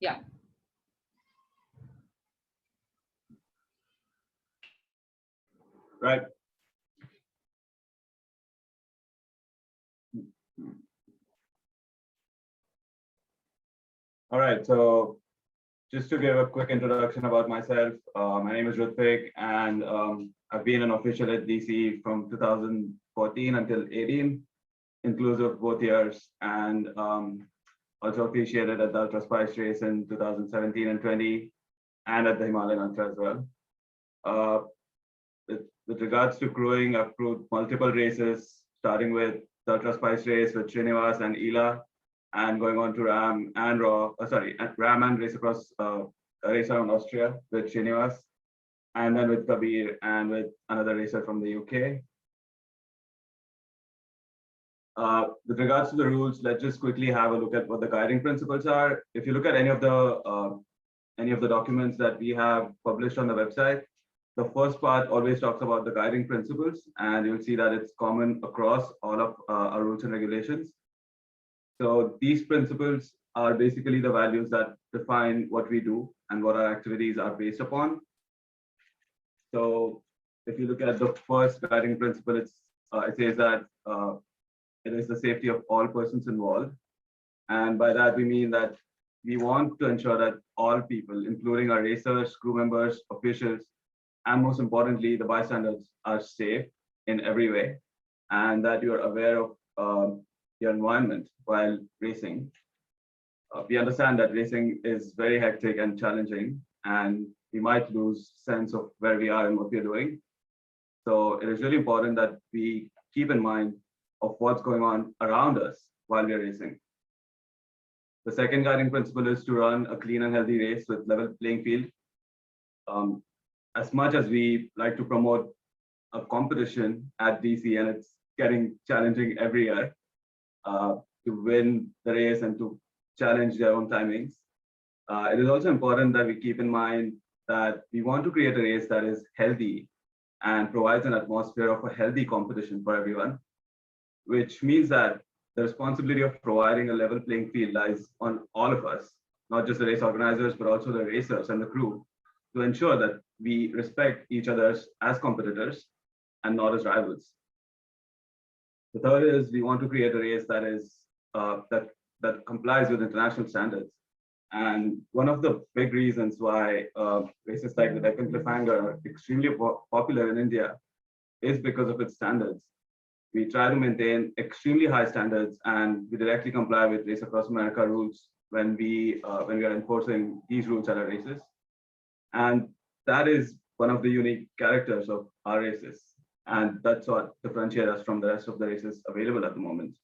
Yeah. Right. All right, so just to give a quick introduction about myself, my name is Rutvik, and I've been an official at DC from 2014 until 18, inclusive of both years, and also officiated at the Ultra Spice race in 2017 and 20, and at the Himalayan Ultra as well. With regards to crewing, I've crewed multiple races, starting with the Ultra Spice race with Srinivas and Ela, and going on to RAAM and RAAM and race across a race around Austria with Srinivas, and then with Kabir and with another racer from the UK. With regards to the rules, let's just quickly have a look at what the guiding principles are. If you look at any of the documents that we have published on the website, the first part always talks about the guiding principles, and you'll see that it's common across all of our rules and regulations. So these principles are basically the values that define what we do and what our activities are based upon. So if you look at the first guiding principle, it says that it is the safety of all persons involved. And by that, we mean that we want to ensure that all people, including our racers, crew members, officials, and most importantly, the bystanders, are safe in every way, and that you are aware of your environment while racing. We understand that racing is very hectic and challenging, and we might lose sense of where we are and what we're doing. So it is really important that we keep in mind of what's going on around us while we're racing. The second guiding principle is to run a clean and healthy race with level playing field. As much as we like to promote a competition at DC, and it's getting challenging every year to win the race and to challenge their own timings, it is also important that we keep in mind that we want to create a race that is healthy and provides an atmosphere of a healthy competition for everyone, which means that the responsibility of providing a level playing field lies on all of us, not just the race organizers, but also the racers and the crew, to ensure that we respect each other as competitors and not as rivals. The third is we want to create a race that is that complies with international standards. And one of the big reasons why races like the Deccan Cliffhanger are extremely popular in India is because of its standards. We try to maintain extremely high standards, and we directly comply with Race Across America rules when we are enforcing these rules at our races. And that is one of the unique characters of our races. And that's what differentiates us from the rest of the races available at the moment.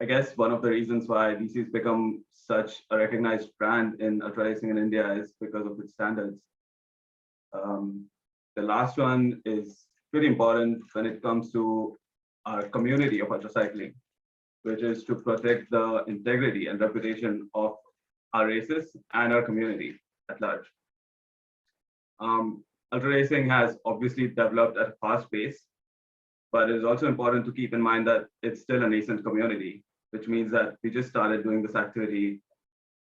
I guess one of the reasons why DC has become such a recognized brand in ultra racing in India is because of its standards. The last one is pretty important when it comes to our community of ultra cycling, which is to protect the integrity and reputation of our races and our community at large. Ultra racing has obviously developed at a fast pace, but it is also important to keep in mind that it's still a nascent community, which means that we just started doing this activity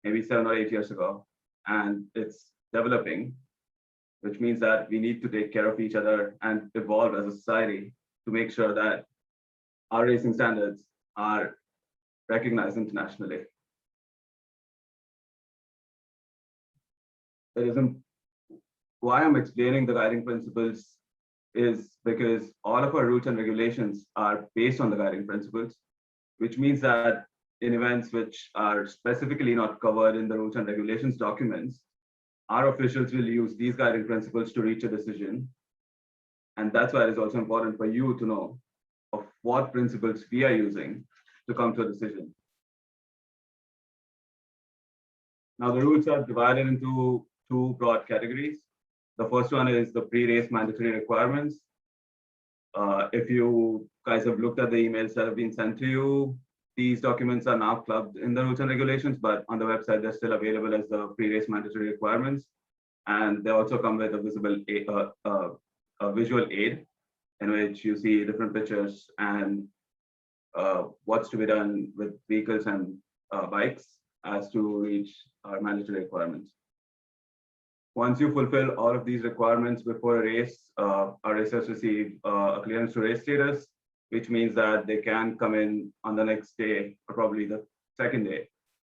maybe 7 or 8 years ago, and it's developing, which means that we need to take care of each other and evolve as a society to make sure that our racing standards are recognized internationally. Why I'm explaining the guiding principles is because all of our rules and regulations are based on the guiding principles, which means that in events which are specifically not covered in the rules and regulations documents, our officials will use these guiding principles to reach a decision. And that's why it is also important for you to know of what principles we are using to come to a decision. Now, the rules are divided into two broad categories. The first one is the pre-race mandatory requirements. If you guys have looked at the emails that have been sent to you, these documents are now clubbed in the rules and regulations, but on the website, they're still available as the pre-race mandatory requirements. And they also come with a visual aid in which you see different pictures and what's to be done with vehicles and bikes. as to reach our mandatory requirements. Once you fulfill all of these requirements before a race, our racers receive a clearance to race status, which means that they can come in on the next day or probably the second day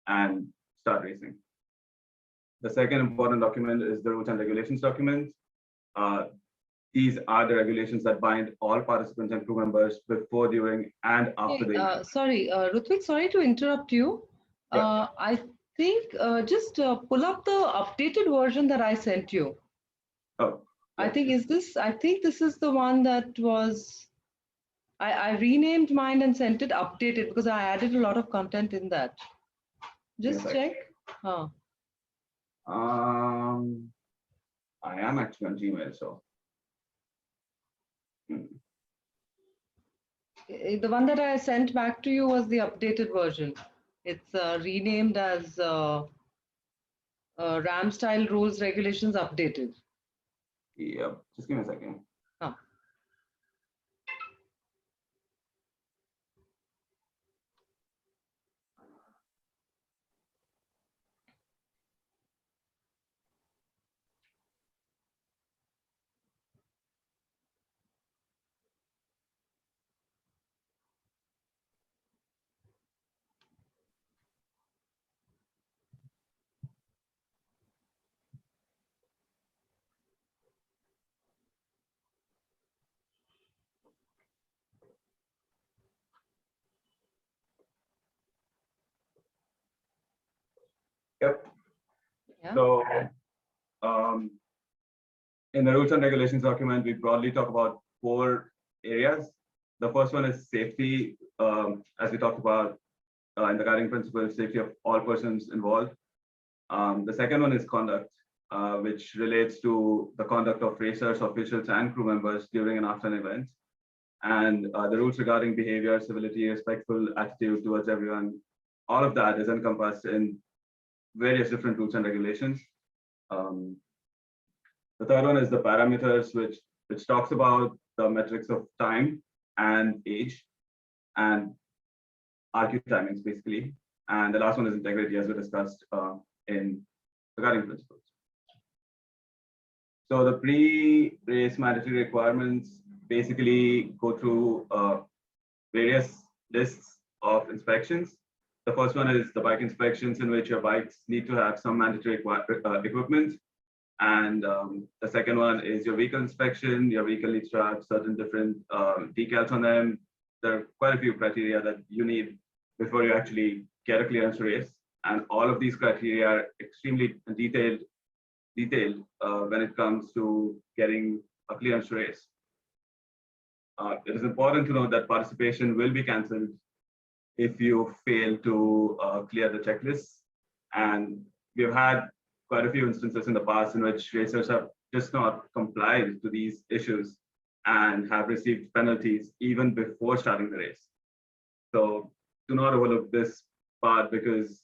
and start racing. The second important document is the rules and regulations document. These are the regulations that bind all participants and crew members before, during, and after the event. Sorry, Rutvik, sorry to interrupt you. I think just pull up the updated version that I sent you. Oh, yeah. I think this is the one that was, I renamed mine and sent it updated because I added a lot of content in that. Just check. I am actually on Gmail, so. The one that I sent back to you was the updated version. It's renamed as RAAM style rules regulations updated. Yeah, just give me a second. Oh. Yep. Yeah. So in the rules and regulations document, we broadly talk about 4 areas. The first one is safety, as we talked about in the guiding principles, safety of all persons involved. The second one is conduct, which relates to the conduct of racers, officials, and crew members during and after an event. And the rules regarding behavior, civility, respectful attitude towards everyone, all of that is encompassed in various different rules and regulations. The third one is the parameters, which talks about the metrics of time and age and RQ timings, basically. And the last one is integrity, as we discussed in the guiding principles. So the pre-race mandatory requirements basically go through various lists of inspections. The first one is the bike inspections, in which your bikes need to have some mandatory equipment. And the second one is your vehicle inspection. Your vehicle needs to have certain different decals on them. There are quite a few criteria that you need before you actually get a clearance to race. And all of these criteria are extremely detailed when it comes to getting a clearance to race. It is important to note that participation will be cancelled if you fail to clear the checklists. And we've had quite a few instances in the past in which racers have just not complied to these issues and have received penalties even before starting the race. So do not overlook this part, because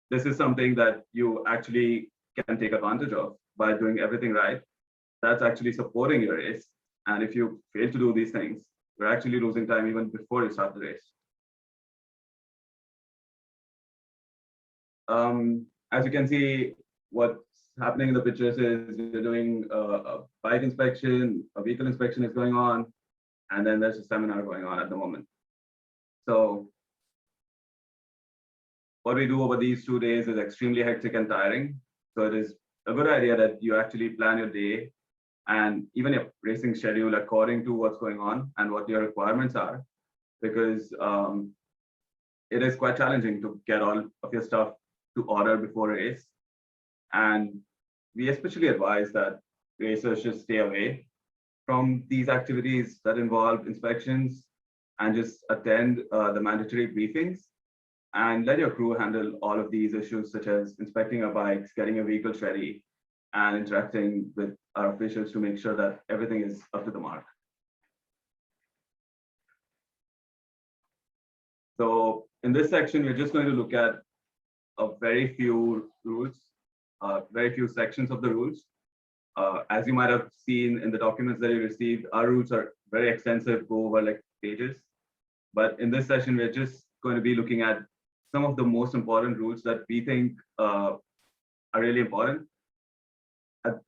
this is something that you actually can take advantage of by doing everything right. That's actually supporting your race. And if you fail to do these things, you're actually losing time even before you start the race. As you can see, what's happening in the pictures is you're doing a bike inspection, a vehicle inspection is going on, and then there's a seminar going on at the moment. So what we do over these 2 days is extremely hectic and tiring. So it is a good idea that you actually plan your day and even your racing schedule according to what's going on and what your requirements are, because it is quite challenging to get all of your stuff to order before a race. And we especially advise that racers should stay away from these activities that involve inspections and just attend the mandatory briefings and let your crew handle all of these issues, such as inspecting your bikes, getting your vehicles ready, and interacting with our officials to make sure that everything is up to the mark. So in this section, we're just going to look at a very few rules, very few sections of the rules. As you might have seen in the documents that you received, our rules are very extensive, go over like pages. But in this session, we're just going to be looking at some of the most important rules that we think are really important. The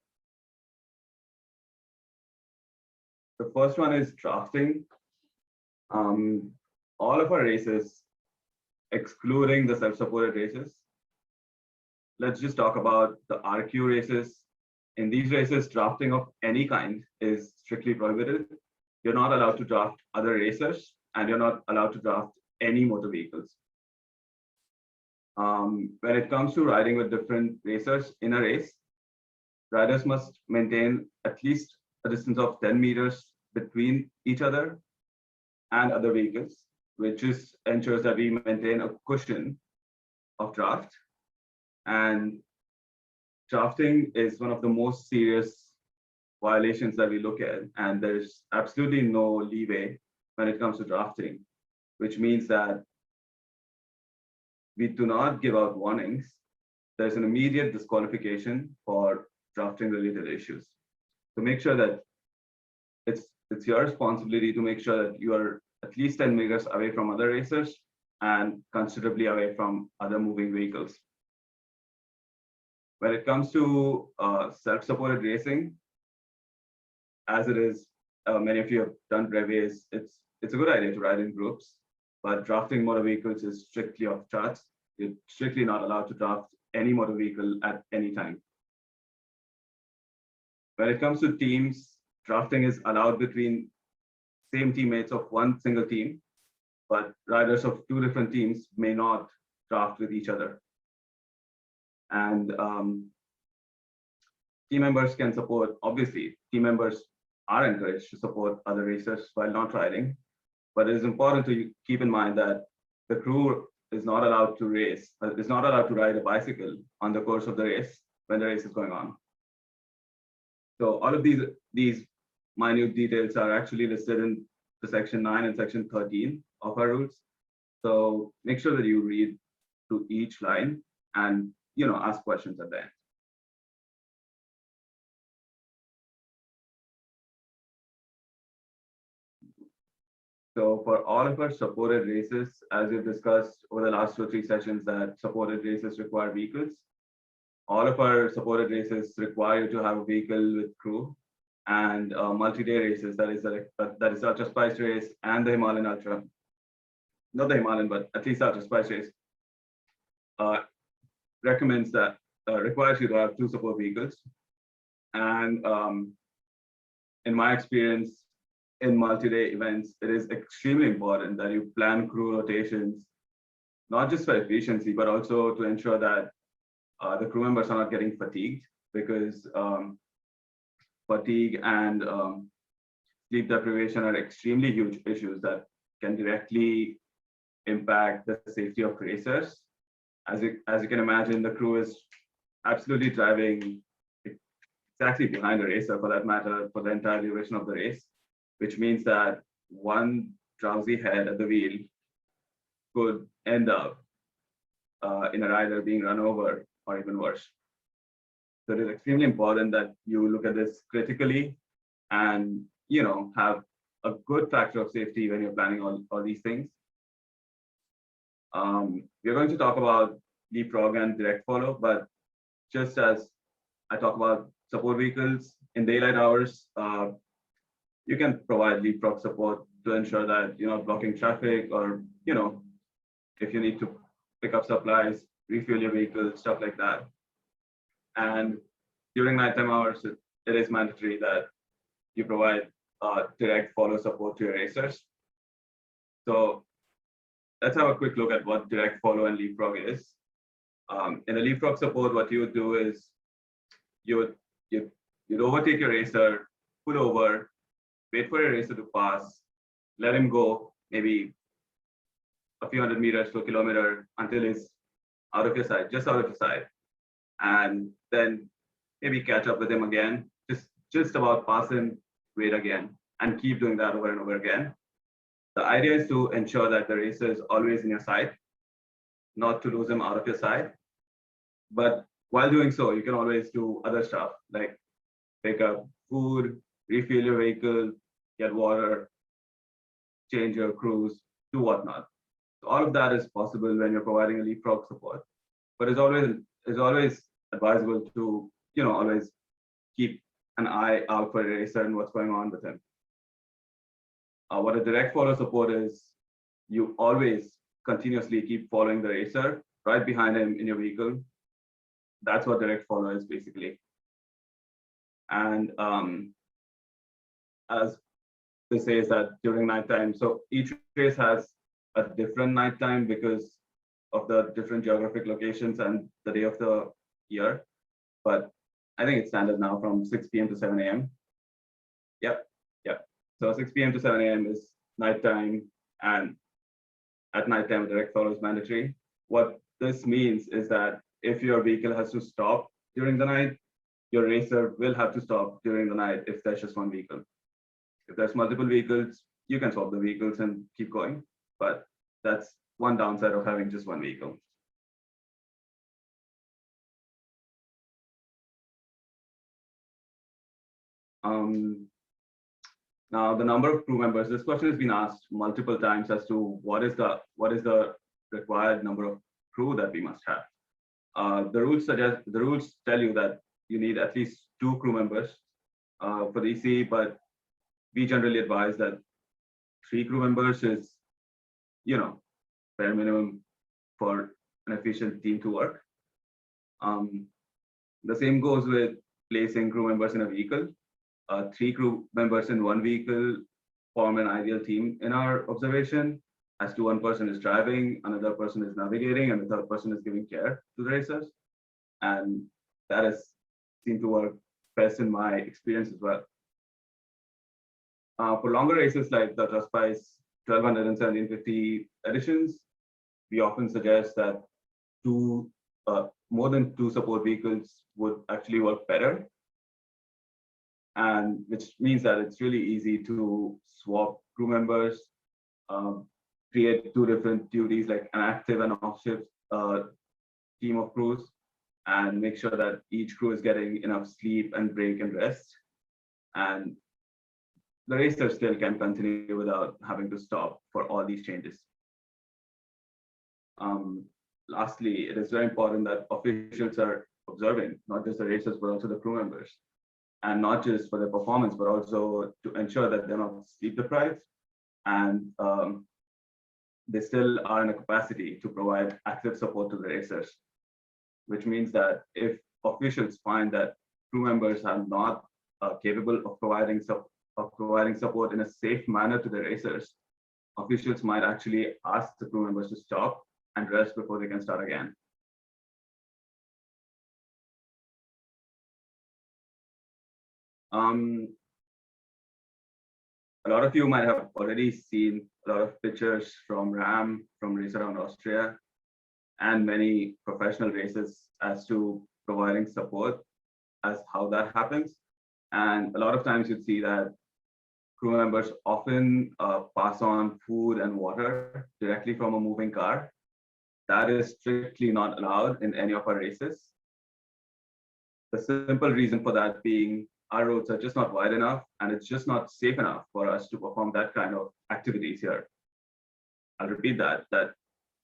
first one is drafting. All of our races, excluding the self-supported races, let's just talk about the RQ races. In these races, drafting of any kind is strictly prohibited. You're not allowed to draft other racers, and you're not allowed to draft any motor vehicles. When it comes to riding with different racers in a race, riders must maintain at least a distance of 10 meters between each other and other vehicles, which just ensures that we maintain a cushion of draft. And drafting is one of the most serious violations that we look at, and there's absolutely no leeway when it comes to drafting, which means that we do not give out warnings. There's an immediate disqualification for drafting related issues. So make sure that it's your responsibility to make sure that you are at least 10 meters away from other racers and considerably away from other moving vehicles. When it comes to self-supported racing, as it is, many of you have done breviers, it's a good idea to ride in groups, but drafting motor vehicles is strictly off charts. You're strictly not allowed to draft any motor vehicle at any time. When it comes to teams, drafting is allowed between same teammates of one single team, but riders of two different teams may not draft with each other. And team members can support, obviously, team members are encouraged to support other racers while not riding, but it is important to keep in mind that the crew is not allowed to race, is not allowed to ride a bicycle on the course of the race when the race is going on. So all of these minute details are actually listed in the section 9 and section 13 of our rules. So make sure that you read through each line and ask questions at the end. So for all of our supported races, as we've discussed over the last 2 or 3 sessions, that supported races require vehicles. All of our supported races require you to have a vehicle with crew, and multi-day races, that is the Ultra Spice race and the Himalayan Ultra, not the Himalayan, but at least Ultra Spice race, recommends that, requires you to have 2 support vehicles. And in my experience, in multi-day events, it is extremely important that you plan crew rotations, not just for efficiency, but also to ensure that the crew members are not getting fatigued, because fatigue and sleep deprivation are extremely huge issues that can directly impact the safety of racers. As you can imagine, the crew is absolutely driving exactly behind the racer, for that matter, for the entire duration of the race, which means that one drowsy head at the wheel could end up in a rider being run over, or even worse. So it is extremely important that you look at this critically and have a good factor of safety when you're planning all these things. We're going to talk about leapfrog and direct follow, but just as I talk about support vehicles in daylight hours, you can provide leapfrog support to ensure that you're not blocking traffic, or if you need to pick up supplies, refuel your vehicle, stuff like that. And during nighttime hours, it is mandatory that you provide direct follow support to your racers. So let's have a quick look at what direct follow and leapfrog is. In a leapfrog support, what you would do is you'd overtake your racer, pull over, wait for your racer to pass, let him go maybe a few hundred meters to a kilometer until he's out of your sight, just out of your sight, and then maybe catch up with him again, just about pass him, wait again, and keep doing that over and over again. The idea is to ensure that the racer is always in your sight, not to lose him out of your sight. But while doing so, you can always do other stuff like pick up food, refuel your vehicle, get water, change your crews, do whatnot. All of that is possible when you're providing a leapfrog support, but it's always advisable to always keep an eye out for a racer and what's going on with him. What a direct follow support is, you always continuously keep following the racer right behind him in your vehicle. That's what direct follow is basically. And as they say is that during nighttime, so each race has a different nighttime because of the different geographic locations and the day of the year. But I think it's standard now from 6 p.m. to 7 a.m. Yep. So 6 p.m. to 7 a.m. is nighttime, and at nighttime, direct follow is mandatory. What this means is that if your vehicle has to stop during the night, your racer will have to stop during the night if there's just one vehicle. If there's multiple vehicles, you can swap the vehicles and keep going. But that's one downside of having just one vehicle. Now, the number of crew members, this question has been asked multiple times as to what is the required number of crew that we must have. The rules tell you that you need at least 2 crew members for the EC, but we generally advise that 3 crew members is, bare minimum for an efficient team to work. The same goes with placing crew members in a vehicle. 3 crew members in one vehicle form an ideal team in our observation, as to one person is driving, another person is navigating, and the third person is giving care to the racers. And that has seemed to work best in my experience as well. For longer races like the Trustpice 1200 and 1750 editions, we often suggest that more than 2 support vehicles would actually work better. And which means that it's really easy to swap crew members, create 2 different duties like an active and off-shift team of crews, and make sure that each crew is getting enough sleep and break and rest. And the racer still can continue without having to stop for all these changes. Lastly, it is very important that officials are observing, not just the racers, but also the crew members. And not just for their performance, but also to ensure that they're not sleep deprived, and they still are in a capacity to provide active support to the racers. Which means that if officials find that crew members are not capable of providing support in a safe manner to the racers, officials might actually ask the crew members to stop and rest before they can start again. A lot of you might have already seen a lot of pictures from RAAM, from Race Around Austria, and many professional races as to providing support as how that happens. And a lot of times you'd see that crew members often pass on food and water directly from a moving car. That is strictly not allowed in any of our races. The simple reason for that being our roads are just not wide enough, and it's just not safe enough for us to perform that kind of activities here. I'll repeat that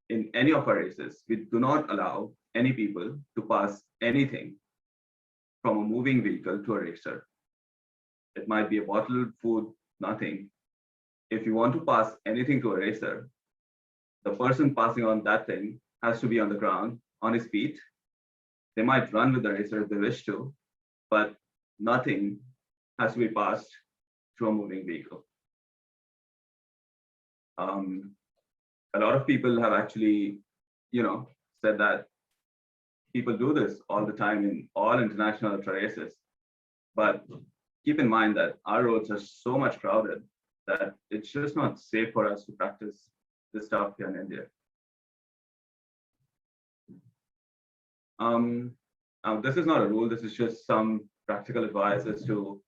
in any of our races, we do not allow any people to pass anything from a moving vehicle to a racer. It might be a bottle, food, nothing. If you want to pass anything to a racer, the person passing on that thing has to be on the ground, on his feet. They might run with the racer if they wish to, but nothing has to be passed through a moving vehicle. A lot of people have actually, said that people do this all the time in all international ultra races. But keep in mind that our roads are so much crowded that it's just not safe for us to practice this stuff here in India. This is not a rule, this is just some practical advice as to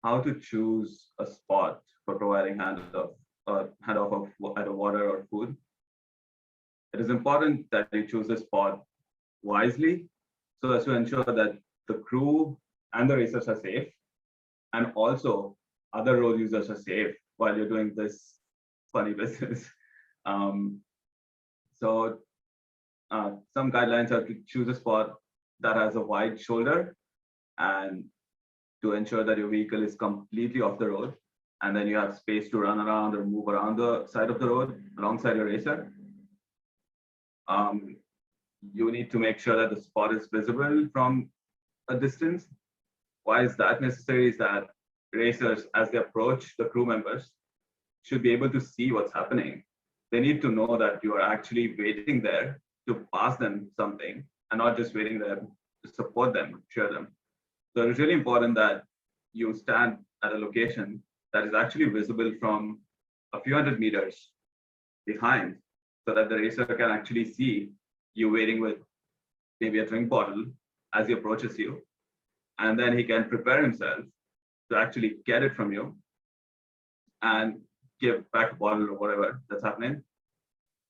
how to choose a spot for providing handoff of either water or food. It is important that you choose a spot wisely so as to ensure that the crew and the racers are safe, and also other road users are safe while you're doing this funny business. So some guidelines are to choose a spot that has a wide shoulder and to ensure that your vehicle is completely off the road. And then you have space to run around or move around the side of the road alongside your racer. You need to make sure that the spot is visible from a distance. Why is that necessary? Is that racers, as they approach the crew members, should be able to see what's happening. They need to know that you are actually waiting there to pass them something and not just waiting there to support them, cheer them. So it's really important that you stand at a location that is actually visible from a few hundred meters behind so that the racer can actually see you waiting with maybe a drink bottle as he approaches you. And then he can prepare himself to actually get it from you and give back a bottle or whatever that's happening.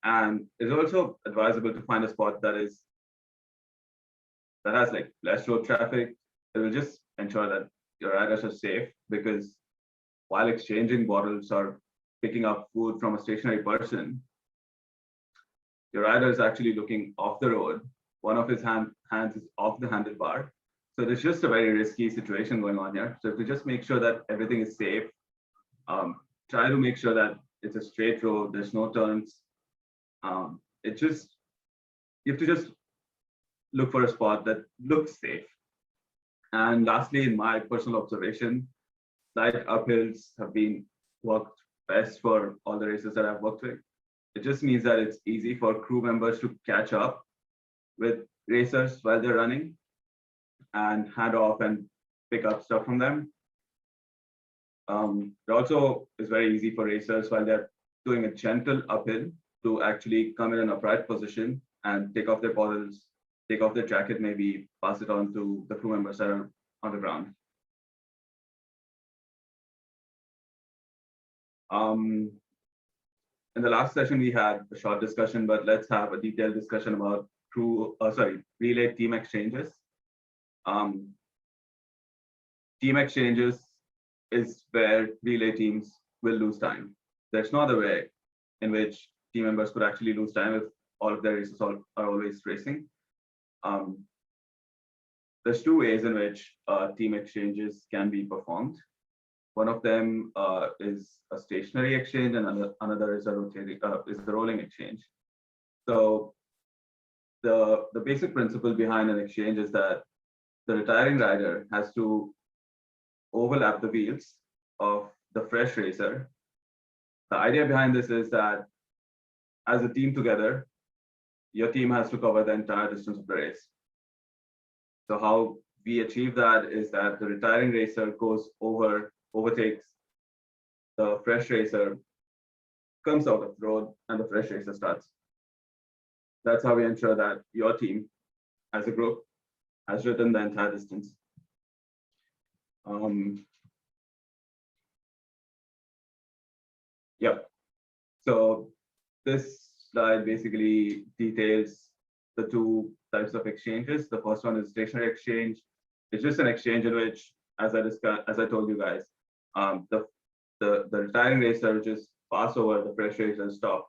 And it's also advisable to find a spot that has like less road traffic. It will just ensure that your riders are safe, because while exchanging bottles or picking up food from a stationary person, your rider is actually looking off the road. One of his hands is off the handlebar. So there's just a very risky situation going on here. So to just make sure that everything is safe, try to make sure that it's a straight road, there's no turns. You have to just look for a spot that looks safe. And lastly, in my personal observation, slight uphills have been worked best for all the races that I've worked with. It just means that it's easy for crew members to catch up with racers while they're running and hand off and pick up stuff from them. It also is very easy for racers while they're doing a gentle uphill to actually come in an upright position and take off their bottles, take off their jacket, maybe pass it on to the crew members that are on the ground. In the last session, we had a short discussion, but let's have a detailed discussion about relay team exchanges. Team exchanges is where relay teams will lose time. There's no other way in which team members could actually lose time if all of their races are always racing. There's two ways in which team exchanges can be performed. One of them is a stationary exchange, and another is a rolling exchange. So the basic principle behind an exchange is that the retiring rider has to overlap the wheels of the fresh racer. The idea behind this is that as a team together, your team has to cover the entire distance of the race. So how we achieve that is that the retiring racer overtakes the fresh racer, comes out of the road, and the fresh racer starts. That's how we ensure that your team, as a group, has ridden the entire distance. So this slide basically details the two types of exchanges. The first one is stationary exchange. It's just an exchange in which, as I told you guys, the retiring racer will just pass over the fresh racer and stop,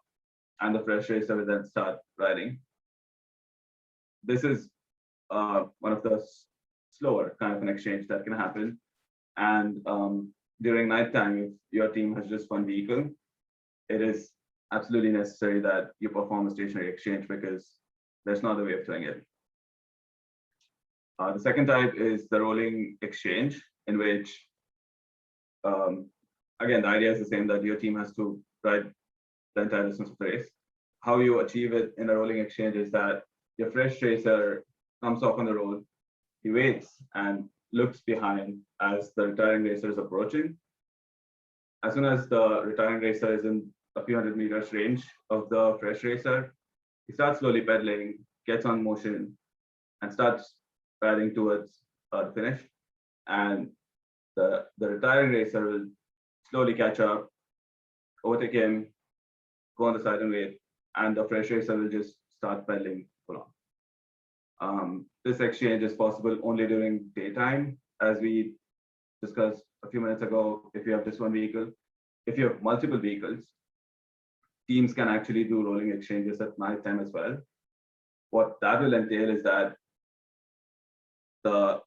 and the fresh racer will then start riding. This is one of the slower kind of an exchange that can happen. And during nighttime, if your team has just one vehicle, it is absolutely necessary that you perform a stationary exchange because there's no other way of doing it. The second type is the rolling exchange, in which, again, the idea is the same, that your team has to ride the entire distance of the race. How you achieve it in a rolling exchange is that your fresh racer comes off on the road, he waits and looks behind as the retiring racer is approaching. As soon as the retiring racer is in a few hundred meters range of the fresh racer, he starts slowly pedaling, gets on motion, and starts riding towards the finish. And the retiring racer will slowly catch up, overtake him, go on the side and wait, and the fresh racer will just start pedaling full on. This exchange is possible only during daytime, as we discussed a few minutes ago. If you have just one vehicle, if you have multiple vehicles, teams can actually do rolling exchanges at night time as well. What that will entail is that the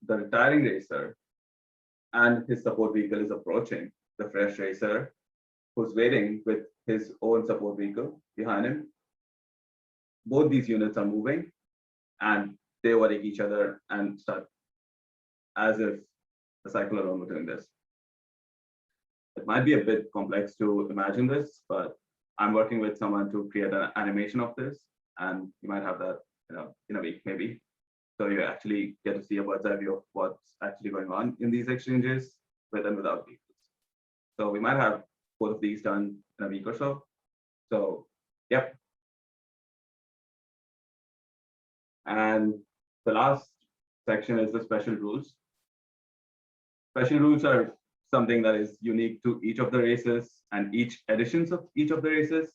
retiring racer and his support vehicle is approaching the fresh racer who's waiting with his own support vehicle behind him. Both these units are moving and they overtake each other and start as if the cycle alone were doing this. It might be a bit complex to imagine this, but I'm working with someone to create an animation of this, and you might have that in a week maybe. So you actually get to see a bird's eye view of what's actually going on in these exchanges with and without vehicles. So we might have both of these done in a week or so. So, yep. And the last section is the special rules. Special rules are something that is unique to each of the races and each editions of each of the races.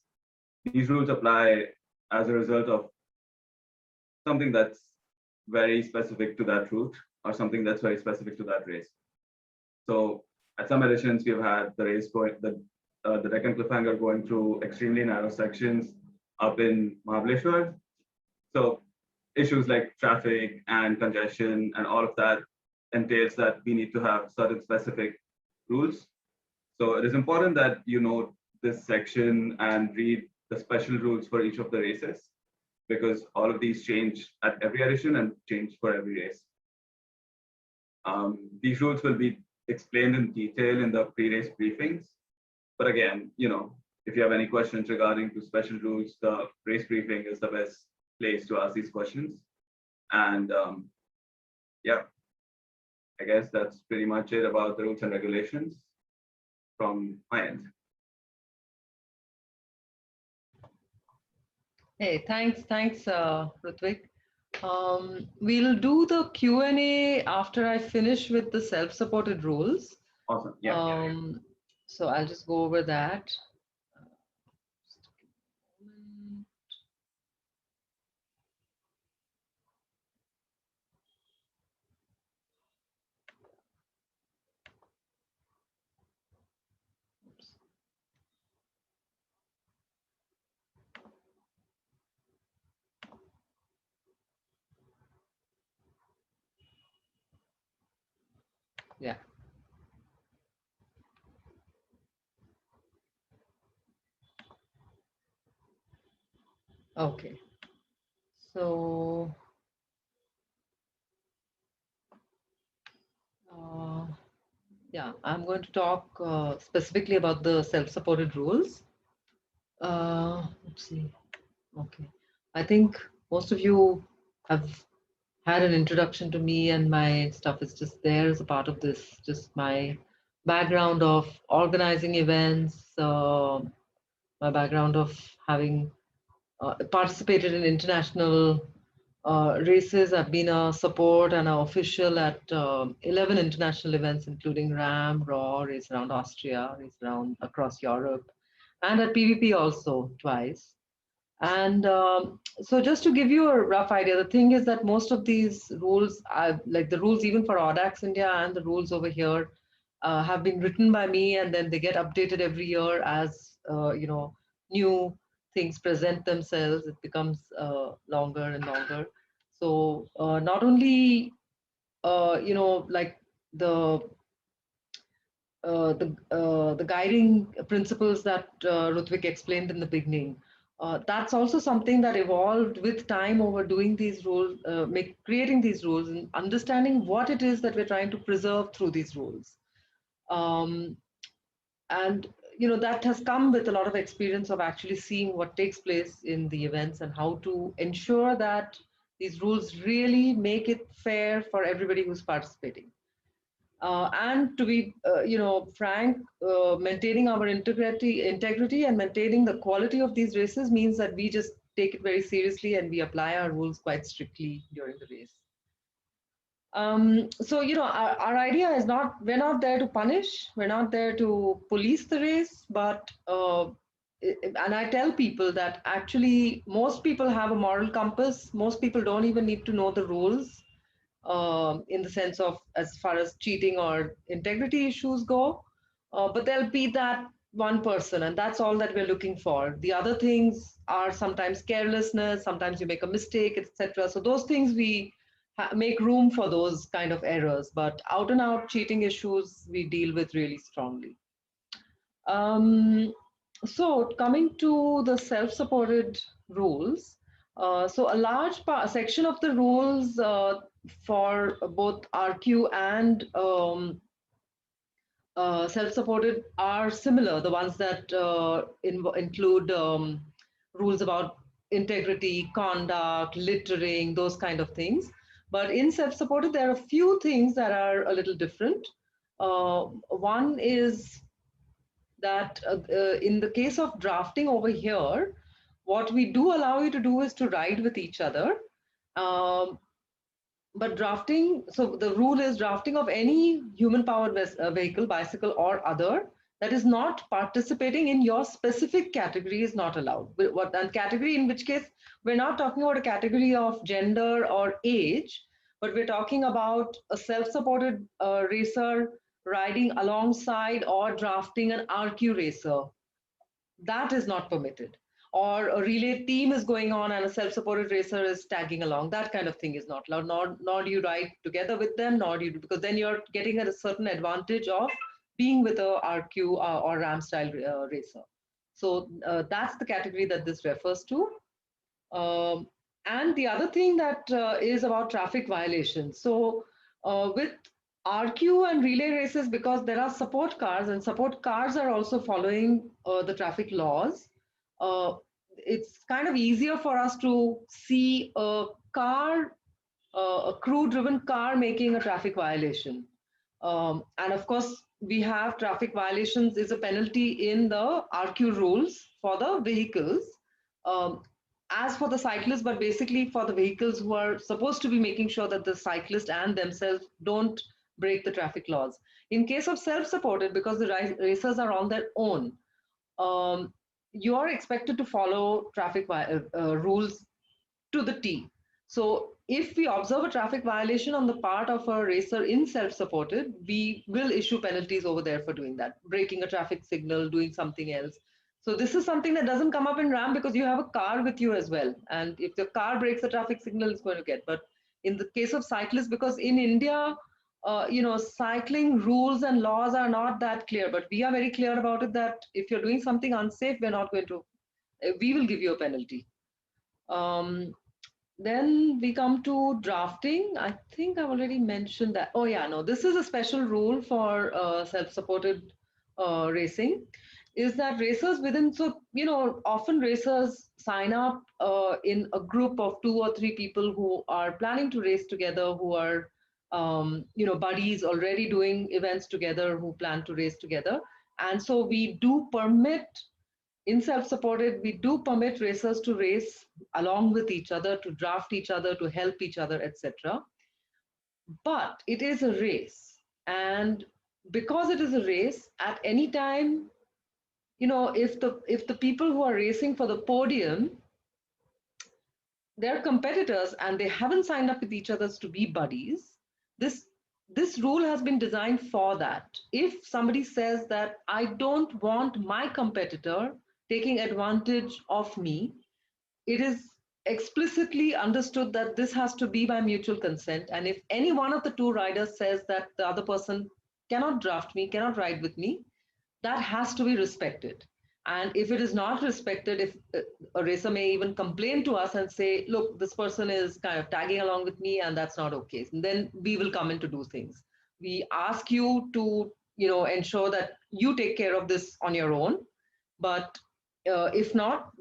These rules apply as a result of something that's very specific to that route or something that's very specific to that race. So at some editions, we've had the race going, the Deccan Cliffhanger going through extremely narrow sections up in Mahabaleshwar. So issues like traffic and congestion and all of that entails that we need to have certain specific rules. So it is important that you know this section and read the special rules for each of the races, because all of these change at every edition and change for every race. These rules will be explained in detail in the pre-race briefings. But again, if you have any questions regarding to special rules, the race briefing is the best place to ask these questions. And yeah, I guess that's pretty much it about the rules and regulations from my end. Hey, thanks, Rutvik. We'll do the Q&A after I finish with the self-supported rules. Awesome. Yeah. So I'll just go over that. Yeah. Okay. So yeah, I'm going to talk specifically about the self-supported rules. Let's see. Okay. I think most of you have had an introduction to me, and my stuff is just there as a part of this, just my background of organizing events, my background of having participated in international races. I've been a support and an official at 11 international events, including RAAM, RAW, Race Around Austria, Race Around across Europe, and at PVP also twice. And so just to give you a rough idea, the thing is that most of these rules, like the rules even for Audax India and the rules over here, have been written by me, and then they get updated every year as new things present themselves. It becomes longer and longer. So not only like the guiding principles that Rutvik explained in the beginning. That's also something that evolved with time over doing these rules, creating these rules and understanding what it is that we're trying to preserve through these rules. And that has come with a lot of experience of actually seeing what takes place in the events and how to ensure that these rules really make it fair for everybody who's participating. And to be, frank, maintaining our integrity and maintaining the quality of these races means that we just take it very seriously and we apply our rules quite strictly during the race. So, our idea is we're not there to punish, we're not there to police the race, but, and I tell people that actually most people have a moral compass. Most people don't even need to know the rules. In the sense of as far as cheating or integrity issues go, but there'll be that one person, and that's all that we're looking for. The other things are sometimes carelessness, sometimes you make a mistake, etc. So those things we make room for those kind of errors, but out and out cheating issues we deal with really strongly. So coming to the self-supported rules, so a large section of the rules for both RQ and self-supported are similar, the ones that include rules about integrity, conduct, littering, those kind of things. But in self-supported, there are a few things that are a little different. One is that in the case of drafting over here, what we do allow you to do is to ride with each other. Um, but drafting, so the rule is drafting of any human powered vehicle, bicycle or other, that is not participating in your specific category is not allowed. What and category, in which case we're not talking about a category of gender or age, but we're talking about a self-supported racer riding alongside or drafting an RQ racer. That is not permitted. Or a relay team is going on and a self-supported racer is tagging along. That kind of thing is not allowed. Nor do you ride together with them, nor do you, because then you're getting a certain advantage of being with a RQ or RAM style racer. So that's the category that this refers to. Um, and the other thing that is about traffic violations. So with RQ and relay races, because there are support cars and support cars are also following the traffic laws, uh, it's kind of easier for us to see a car, a crew-driven car making a traffic violation. And of course, we have traffic violations is a penalty in the RQ rules for the vehicles. Um, as for the cyclists, but basically for the vehicles who are supposed to be making sure that the cyclist and themselves don't break the traffic laws. In case of self-supported, because the racers are on their own, um, you are expected to follow traffic rules to the T. So if we observe a traffic violation on the part of a racer in self-supported, we will issue penalties over there for doing that, breaking a traffic signal, doing something else. So this is something that doesn't come up in RAM because you have a car with you as well. And if the car breaks the traffic signal, it's going to get. But in the case of cyclists, because in India, cycling rules and laws are not that clear, but we are very clear about it that if you're doing something unsafe, we're not going to, we will give you a penalty. Then we come to drafting. I think I've already mentioned that. Oh yeah, no, this is a special rule for self-supported racing. Is that racers within, so, often racers sign up in a group of 2 or 3 people who are planning to race together, who are, buddies already doing events together, who plan to race together. And so we do permit in self-supported, we do permit racers to race along with each other, to draft each other, to help each other, etc. But it is a race. And because it is a race, at any time, if the people who are racing for the podium, they're competitors and they haven't signed up with each other to be buddies, this rule has been designed for that. If somebody says that I don't want my competitor taking advantage of me, it is explicitly understood that this has to be by mutual consent. And if any one of the two riders says that the other person cannot draft me, cannot ride with me, that has to be respected. And if it is not respected, if a racer may even complain to us and say, look, this person is kind of tagging along with me and that's not okay. And then we will come in to do things. We ask you to, ensure that you take care of this on your own. But if not,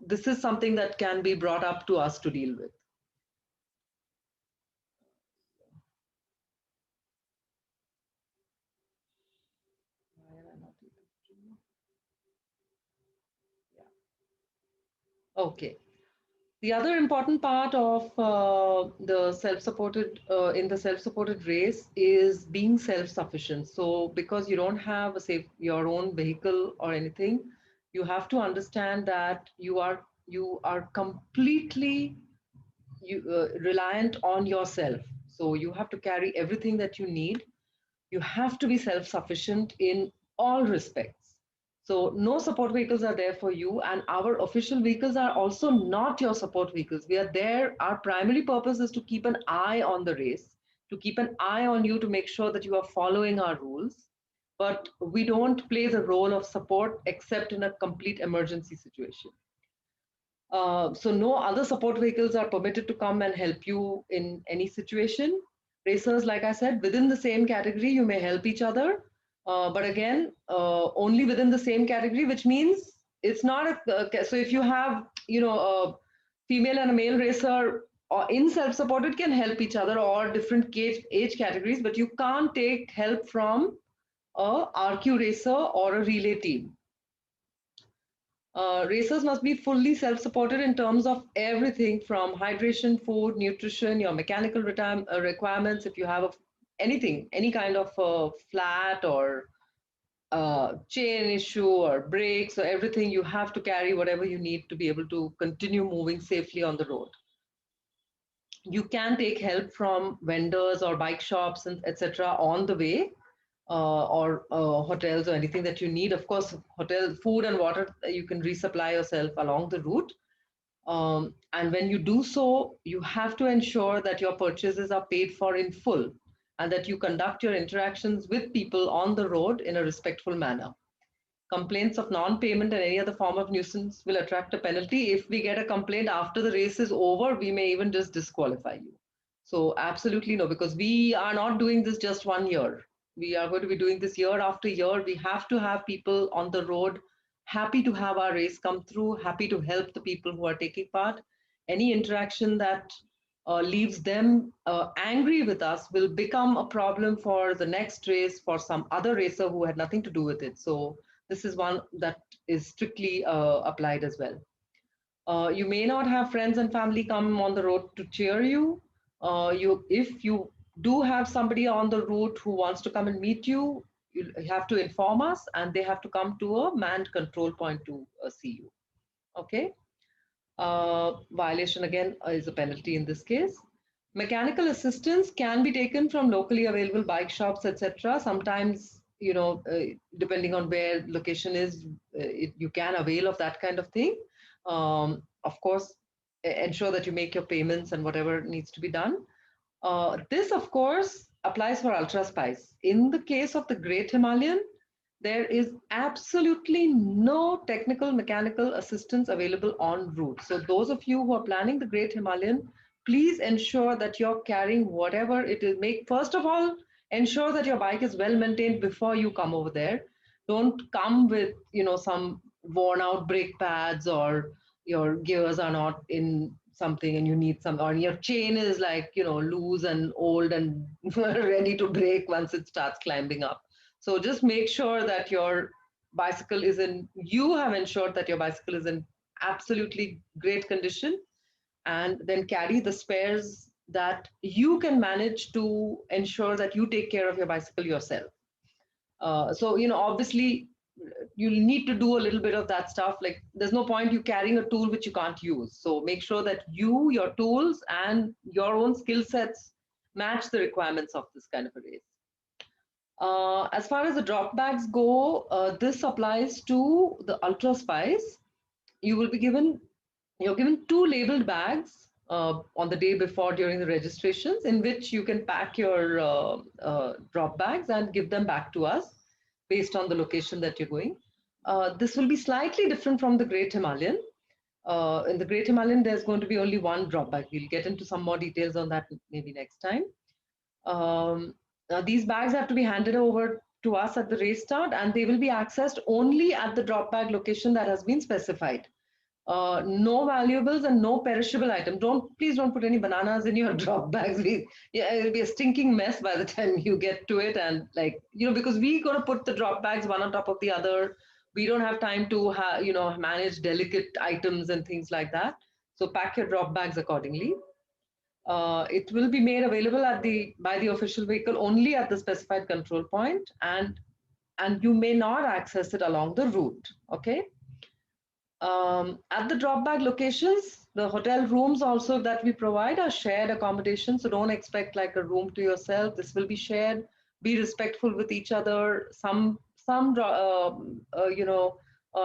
this is something that can be brought up to us to deal with. Okay. The other important part of the self-supported in the self-supported race is being self-sufficient. So because you don't have your own vehicle or anything, you have to understand that you are completely reliant on yourself. So you have to carry everything that you need. You have to be self-sufficient in all respects. So no support vehicles are there for you, and our official vehicles are also not your support vehicles. We are there. Our primary purpose is to keep an eye on the race, to keep an eye on you to make sure that you are following our rules. But we don't play the role of support except in a complete emergency situation. So no other support vehicles are permitted to come and help you in any situation. Racers, like I said, within the same category, you may help each other. But again, only within the same category, which means it's not so if you have, a female and a male racer or in self-supported can help each other or different age categories, but you can't take help from a RQ racer or a relay team. Racers must be fully self-supported in terms of everything from hydration, food, nutrition, your mechanical requirements. If you have anything, any kind of flat or chain issue or brakes or everything, you have to carry whatever you need to be able to continue moving safely on the road. You can take help from vendors or bike shops and etc. on the way, or hotels or anything that you need. Of course, hotel food and water you can resupply yourself along the route. And when you do so, you have to ensure that your purchases are paid for in full and that you conduct your interactions with people on the road in a respectful manner. Complaints of non-payment and any other form of nuisance will attract a penalty. If we get a complaint after the race is over, we may even just disqualify you. So absolutely no, because we are not doing this just 1 year. We are going to be doing this year after year. We have to have people on the road happy to have our race come through, happy to help the people who are taking part. Any interaction that leaves them angry with us will become a problem for the next race for some other racer who had nothing to do with it. So this is one that is strictly applied as well. You may not have friends and family come on the road to cheer you. If you do have somebody on the route who wants to come and meet you, you have to inform us, and they have to come to a manned control point to see you. Okay. Violation again is a penalty in this case. Mechanical assistance can be taken from locally available bike shops, etc. Sometimes, depending on where location is, you can avail of that kind of thing. Of course, ensure that you make your payments and whatever needs to be done. This, of course, applies for Ultra Spice. In the case of the Great Himalayan, there is absolutely no technical mechanical assistance available en route. So those of you who are planning the Great Himalayan, please ensure that you're carrying whatever it is. First of all, ensure that your bike is well maintained before you come over there. Don't come with, some worn out brake pads, or your gears are not in something and you need some, or your chain is like, loose and old and ready to break once it starts climbing up. So just make sure that your bicycle is you have ensured that your bicycle is in absolutely great condition, and then carry the spares that you can manage to ensure that you take care of your bicycle yourself. So, obviously you'll need to do a little bit of that stuff. Like there's no point you carrying a tool which you can't use. So make sure that your tools and your own skill sets match the requirements of this kind of a race. As far as the drop bags go, this applies to the Ultra Spice. You're given two labeled bags on the day before during the registrations, in which you can pack your drop bags and give them back to us based on the location that you're going. This will be slightly different from the Great Himalayan. In the Great Himalayan, there's going to be only one drop bag. We'll get into some more details on that maybe next time. These bags have to be handed over to us at the race start, and they will be accessed only at the drop bag location that has been specified. No valuables and no perishable item. Please don't put any bananas in your drop bags. It'll be a stinking mess by the time you get to it. And because we're going to put the drop bags one on top of the other, we don't have time to manage delicate items and things like that. So pack your drop bags accordingly. It will be made available by the official vehicle only at the specified control point, and you may not access it along the route. Okay. At the drop bag locations, the hotel rooms also that we provide are shared accommodation. So don't expect like a room to yourself. This will be shared. Be respectful with each other. Some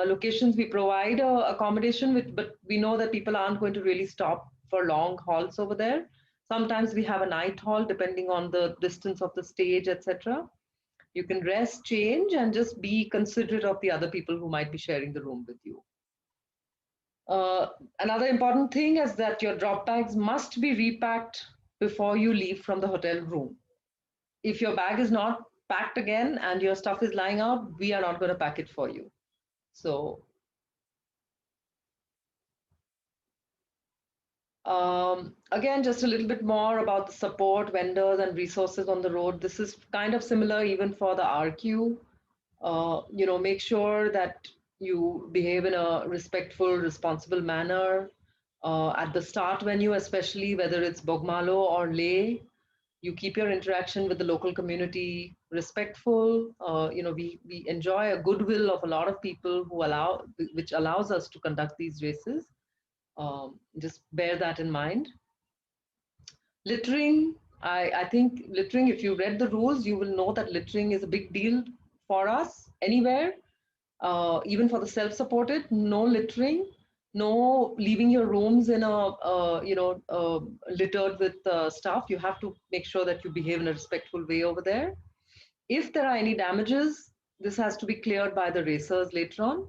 locations we provide accommodation with, but we know that people aren't going to really stop for long hauls over there. Sometimes we have a night haul depending on the distance of the stage, etc. You can rest, change, and just be considerate of the other people who might be sharing the room with you. Another important thing is that your drop bags must be repacked before you leave from the hotel room. If your bag is not packed again and your stuff is lying out, we are not going to pack it for you. So again, just a little bit more about the support, vendors, and resources on the road. This is kind of similar even for the RQ. Make sure that you behave in a respectful, responsible manner. At the start venue, especially whether it's Bogmalo or Leh, you keep your interaction with the local community respectful. We enjoy a goodwill of a lot of people which allows us to conduct these races. Just bear that in mind. Littering, I think littering, if you read the rules, you will know that littering is a big deal for us anywhere, even for the self-supported. No littering, no leaving your rooms in littered with stuff. You have to make sure that you behave in a respectful way over there. If there are any damages, this has to be cleared by the racers later on.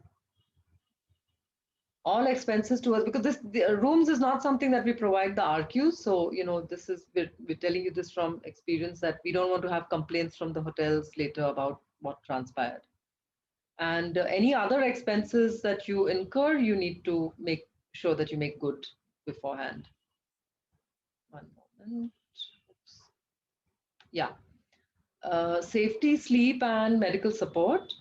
All expenses to us, because the rooms is not something that we provide the RQs. So, this is, we're telling you this from experience, that we don't want to have complaints from the hotels later about what transpired. And any other expenses that you incur, you need to make sure that you make good beforehand. One moment. Oops. Yeah. Safety, sleep, and medical support.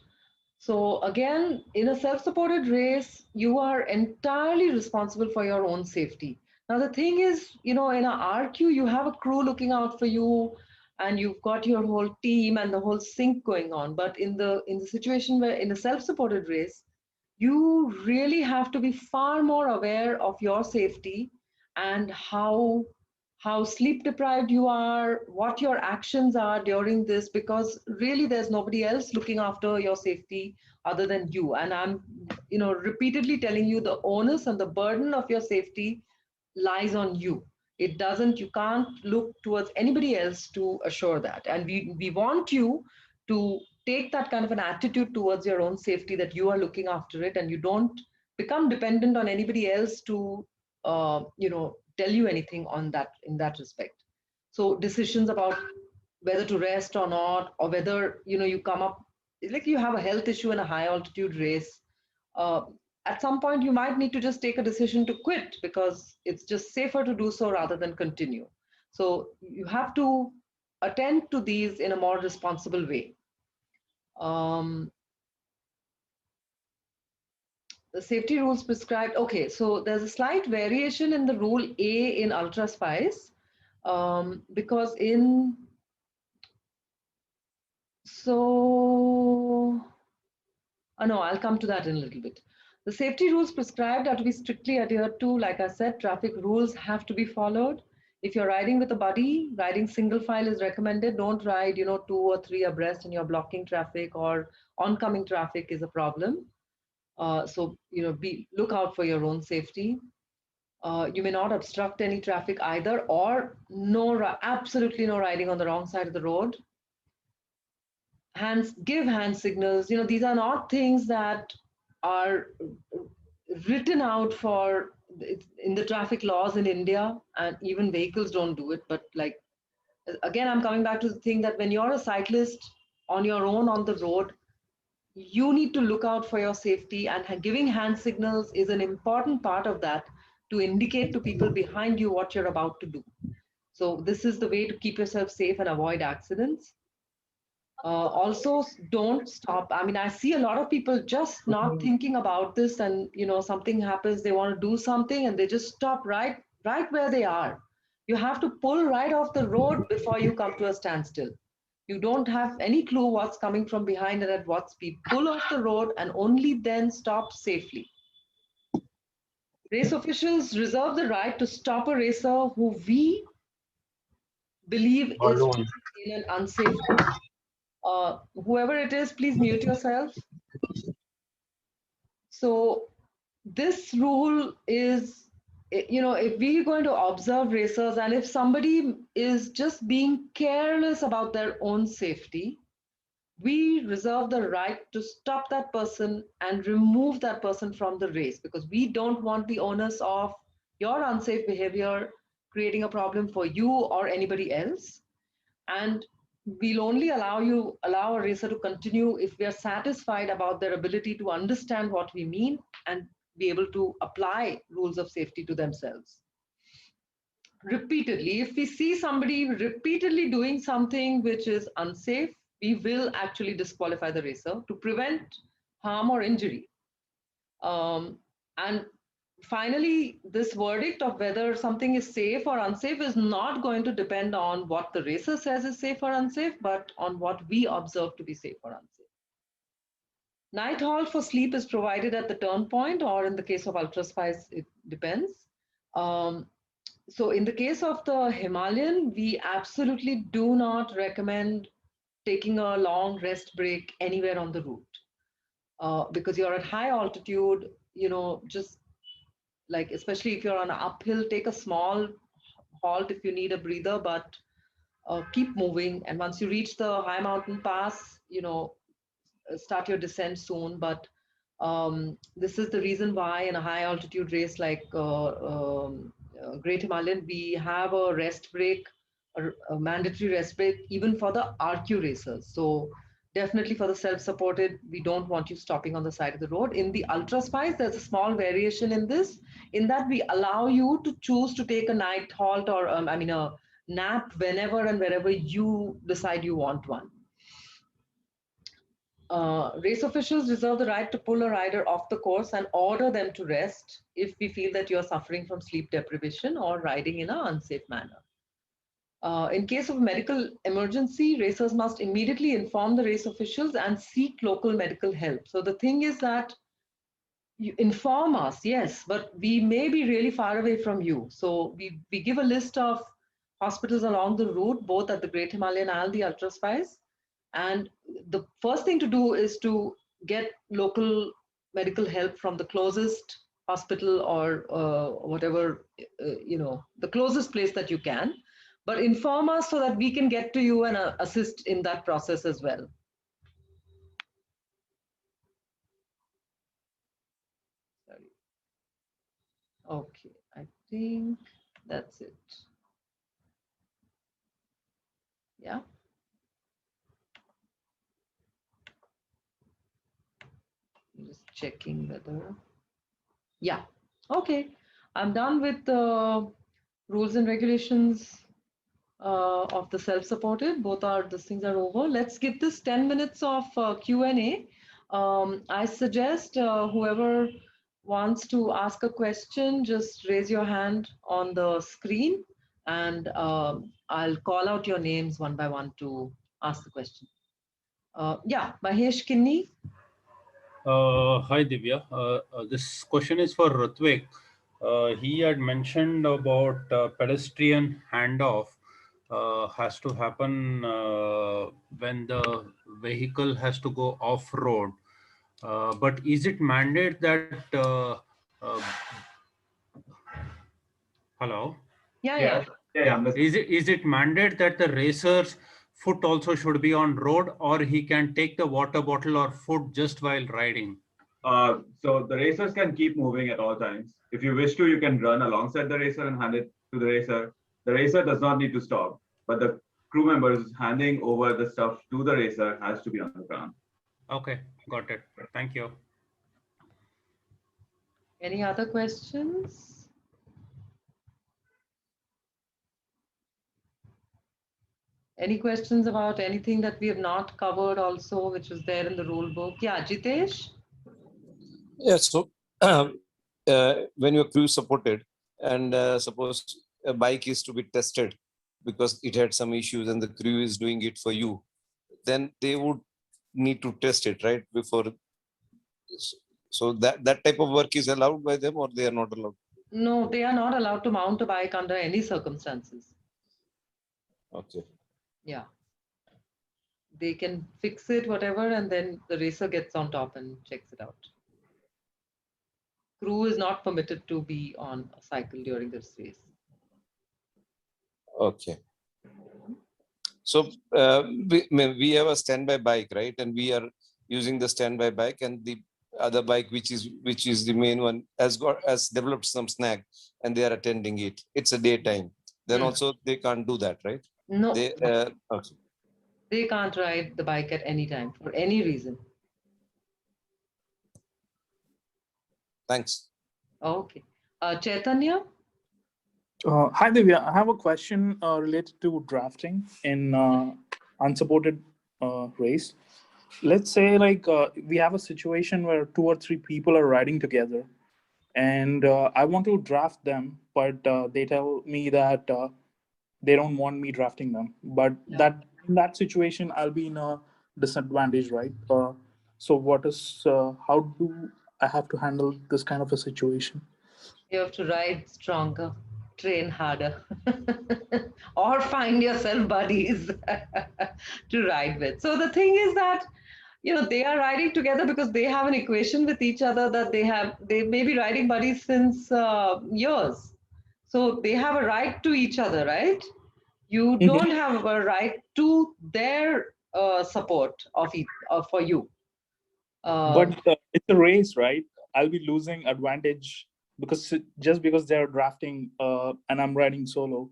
So again, in a self-supported race, you are entirely responsible for your own safety. Now, the thing is, in a RQ, you have a crew looking out for you, and you've got your whole team and the whole sync going on. But in the situation where in a self-supported race, you really have to be far more aware of your safety and how sleep deprived you are, what your actions are during this, because really there's nobody else looking after your safety other than you. And I'm, repeatedly telling you, the onus and the burden of your safety lies on you. You can't look towards anybody else to assure that. And we want you to take that kind of an attitude towards your own safety, that you are looking after it and you don't become dependent on anybody else to, tell you anything on that, in that respect. So decisions about whether to rest or not, or whether, you come up, like you have a health issue in a high altitude race, uh, at some point you might need to just take a decision to quit, because it's just safer to do so rather than continue. So you have to attend to these in a more responsible way. The safety rules prescribed. Okay, so there's a slight variation in the rule A in Ultra Spice, because no, I'll come to that in a little bit. The safety rules prescribed are to be strictly adhered to. Like I said, traffic rules have to be followed. If you're riding with a buddy, riding single file is recommended. Don't ride, 2 or 3 abreast and you're blocking traffic, or oncoming traffic is a problem. So, look out for your own safety. You may not obstruct any traffic either, or absolutely no riding on the wrong side of the road. Give hand signals. These are not things that are written out for in the traffic laws in India, and even vehicles don't do it. But again, I'm coming back to the thing that when you're a cyclist on your own on the road, you need to look out for your safety, and giving hand signals is an important part of that, to indicate to people behind you what you're about to do. So this is the way to keep yourself safe and avoid accidents. Also, don't stop. I mean, I see a lot of people just not thinking about this, and something happens, they want to do something, and they just stop right where they are. You have to pull right off the road before you come to a standstill. You don't have any clue what's coming from behind and at what speed. Pull off the road and only then stop safely. Race officials reserve the right to stop a racer who we believe is in an unsafe mode. Whoever it is, please mute yourself. So this rule is, if we're going to observe racers and if somebody is just being careless about their own safety, we reserve the right to stop that person and remove that person from the race, because we don't want the onus of your unsafe behavior creating a problem for you or anybody else. And we'll only allow a racer to continue if we are satisfied about their ability to understand what we mean and be able to apply rules of safety to themselves repeatedly. If we see somebody repeatedly doing something which is unsafe, we will actually disqualify the racer to prevent harm or injury. And finally, this verdict of whether something is safe or unsafe is not going to depend on what the racer says is safe or unsafe, but on what we observe to be safe or unsafe. Night halt for sleep is provided at the turn point, or in the case of ultra spice, it depends. So in the case of the Himalayan, we absolutely do not recommend taking a long rest break anywhere on the route, because you're at high altitude. Just like, especially if you're on an uphill, take a small halt if you need a breather, but keep moving. And once you reach the high mountain pass, start your descent soon. But this is the reason why in a high altitude race like Great Himalayan, we have a rest break, a mandatory rest break, even for the RQ racers. So definitely for the self-supported, we don't want you stopping on the side of the road. In the Ultra Spice, there's a small variation in this, in that we allow you to choose to take a night halt or, a nap whenever and wherever you decide you want one. Race officials reserve the right to pull a rider off the course and order them to rest if we feel that you're suffering from sleep deprivation or riding in an unsafe manner. In case of medical emergency, racers must immediately inform the race officials and seek local medical help. So the thing is that you inform us, yes, but we may be really far away from you. So we give a list of hospitals along the route, both at the Great Himalayan and the Ultra Spice. And the first thing to do is to get local medical help from the closest hospital or whatever, the closest place that you can. But inform us so that we can get to you and assist in that process as well. Sorry. Okay, I think that's it. Yeah. I'm just checking whether. Yeah. Okay. I'm done with the rules and regulations of the self-supported. Both these things are over. Let's give this 10 minutes of Q&A. I suggest whoever wants to ask a question, just raise your hand on the screen, and I'll call out your names one by one to ask the question. Yeah, Mahesh Kinney. Hi Divya. This question is for Rutvik. He had mentioned about pedestrian handoff has to happen when the vehicle has to go off road. But is it mandate that hello? Yeah. Is it mandate that the racer's foot also should be on road, or he can take the water bottle or food just while riding? So the racers can keep moving at all times. If you wish to, you can run alongside the racer and hand it to the racer. The racer does not need to stop, but the crew members handing over the stuff to the racer has to be on the ground. Okay, got it. Thank you. Any other questions? Any questions about anything that we have not covered also, which was there in the rule book? Yeah, Jitesh? Yeah, so when your crew is supported and suppose a bike is to be tested because it had some issues and the crew is doing it for you, then they would need to test it, right? Before. So that type of work is allowed by them, or they are not allowed? No, they are not allowed to mount a bike under any circumstances. Okay. Yeah. they can fix it, whatever, and then the racer gets on top and checks it out. Crew is not permitted to be on a cycle during this race. Okay. So we have a standby bike, right? And we are using the standby bike, and the other bike, which is the main one, has developed some snag, and they are attending it. It's a daytime. Then also they can't do that, right? No, Okay. they can't ride the bike at any time for any reason. Thanks. Okay. Chaitanya? Hi Divya, I have a question related to drafting in unsupported race. Let's say we have a situation where 2 or 3 people are riding together, and I want to draft them, but they tell me that they don't want me drafting them. But that in that situation, I'll be in a disadvantage, right? So how do I have to handle this kind of a situation? You have to ride stronger, train harder, or find yourself buddies to ride with. So the thing is that, they are riding together because they have an equation with each other that they may be riding buddies since years. So they have a right to each other, right? You don't have a right to their support for you. But it's a race, right? I'll be losing advantage just because they're drafting and I'm riding solo.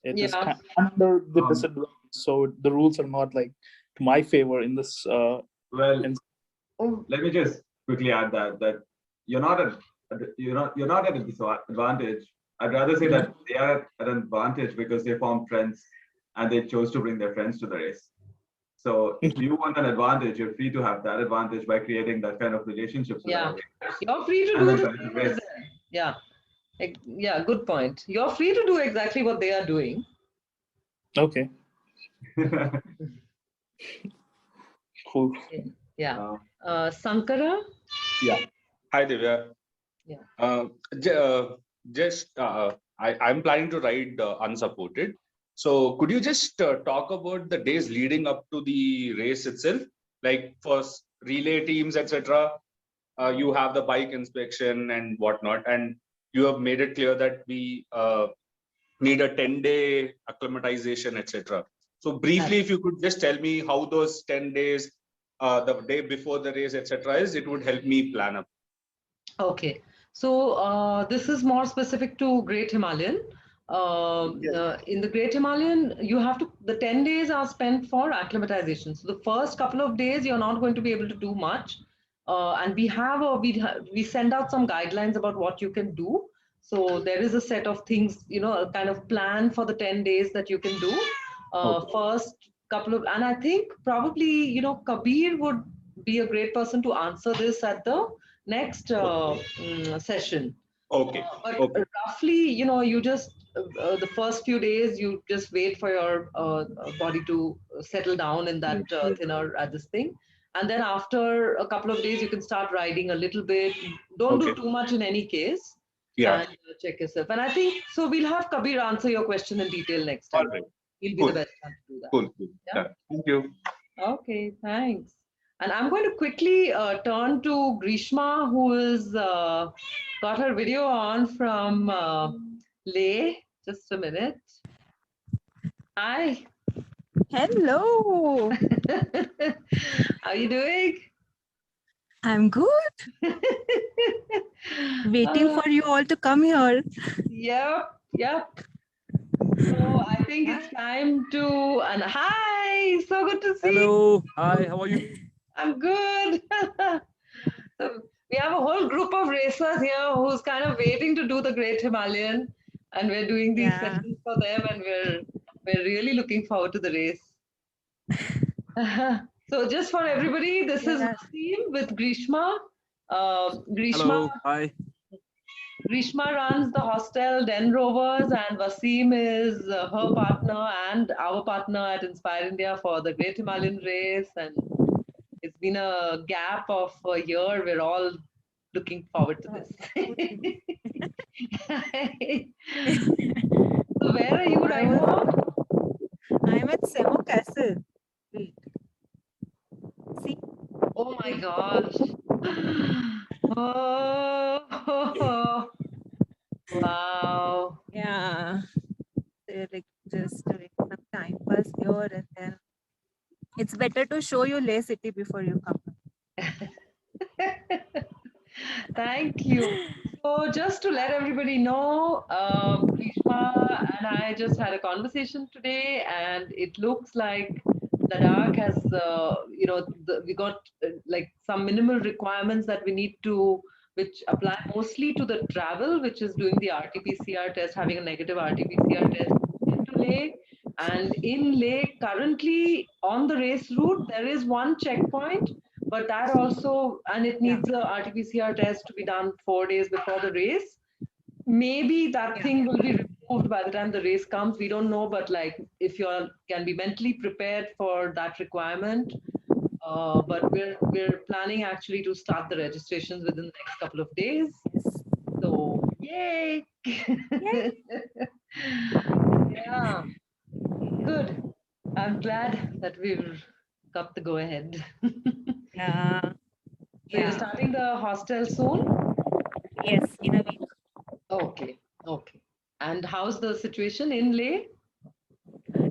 It is Yeah. under the disadvantage. So the rules are not like to my favor in this. Well, let me just quickly add that you're not at a disadvantage. I'd rather say that they are at an advantage because they formed friends and they chose to bring their friends to the race. So if you want an advantage, you're free to have that advantage by creating that kind of relationships. Yeah, you're free to do it. Yeah, yeah, good point. You're free to do exactly what they are doing. Okay. Cool. Yeah. Sankara? Yeah. Hi, Divya. Yeah. I'm planning to ride unsupported. So could you just talk about the days leading up to the race itself? Like for relay teams, etc. You have the bike inspection and whatnot, and you have made it clear that we need a 10-day acclimatization, etc. So briefly, if you could just tell me how those 10 days, the day before the race, etc. is, it would help me plan up. Okay. So this is more specific to Great Himalayan. In the Great Himalayan, the 10 days are spent for acclimatization. So the first couple of days, you're not going to be able to do much. And we send out some guidelines about what you can do. So there is a set of things, a kind of plan for the 10 days that you can do. First couple of, and I think probably, Kabir would be a great person to answer this at the next session. Okay. But roughly, you just the first few days, you just wait for your body to settle down in that thinner at this thing. And then after a couple of days, you can start riding a little bit. Don't do too much in any case. Yeah. And check yourself. And I think, so we'll have Kabir answer your question in detail next time. All right. He'll be the best one to do that. Cool. Yeah? Thank you. Okay, thanks. And I'm going to quickly turn to Greeshma, who is got her video on from Leh. Just a minute. Hi. Hello. How are you doing? I'm good. Waiting for you all to come here. Yep. So I think it's time to, and hi, so good to see you. Hello, hi, how are you? I'm good. So we have a whole group of racers here who's kind of waiting to do the Great Himalayan, and we're doing these sessions for them, and we're really looking forward to the race. So just for everybody, this is Vaseem with Greeshma. Hello, hi. Greeshma runs the hostel Den Rovers, and Vaseem is her partner and our partner at Inspire India for the Great Himalayan race. And it's been a gap of a year. We're all looking forward to this. So where are you right now? I'm at Semo Castle. Wait. gosh. Oh, wow. Yeah. They're like just doing some time pass here and then. It's better to show you Leh City before you come. Thank you. So just to let everybody know, Greeshma and I just had a conversation today, and it looks like Ladakh has, we got like some minimal requirements that we need to, which apply mostly to the travel, which is doing the RT-PCR test, having a negative RT-PCR test into Leh. And in Leh, currently on the race route, there is one checkpoint, but that also, and it needs a RT-PCR test to be done 4 days before the race. Maybe that thing will be removed by the time the race comes. We don't know, but like if you can be mentally prepared for that requirement. But we're planning actually to start the registrations within the next couple of days. So yay! Yeah, good. I'm glad that we've got the go ahead. Yeah. So you're starting the hostel soon? Yes, in a week. Okay, okay. And how's the situation in Leh?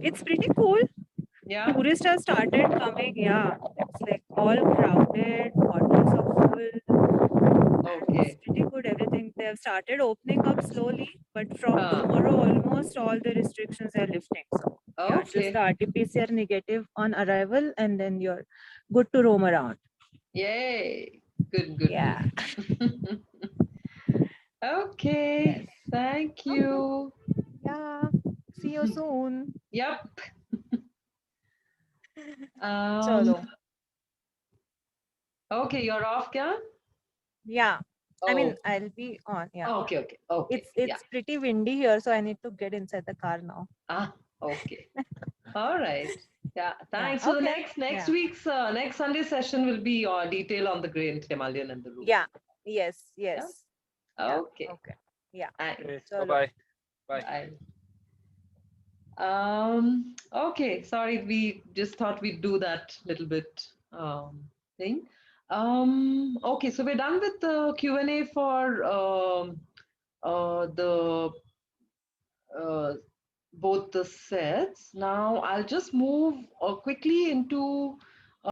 It's pretty cool. Yeah. Tourists have started coming. Yeah, it's like all crowded, hotels are full. Okay. It's pretty good. Everything they have started opening up slowly, but from tomorrow, almost all the restrictions are lifting. So yeah, just the RT-PCR negative on arrival, and then you're good to roam around. Yay! Good, good. Yeah. Good. Okay. Thank you. Yeah. See you soon. Yep. Chalo. Okay, you're off, kya? Yeah. I Oh. mean, I'll be on. Yeah. Okay, okay, okay. It's pretty windy here, so I need to get inside the car now. Ah, okay. All right. Yeah, thanks. Yeah, So the okay. next Yeah. week's next Sunday session will be detail on the Great Himalayan and the route. Yeah. Yes. Yes. Yeah. Okay. Okay. Yeah. Thanks. Okay. Chalo. Bye-bye. Bye. Bye. Okay, sorry, we just thought we'd do that little bit thing. Okay, so we're done with the Q&A for the both the sets. Now I'll just move quickly into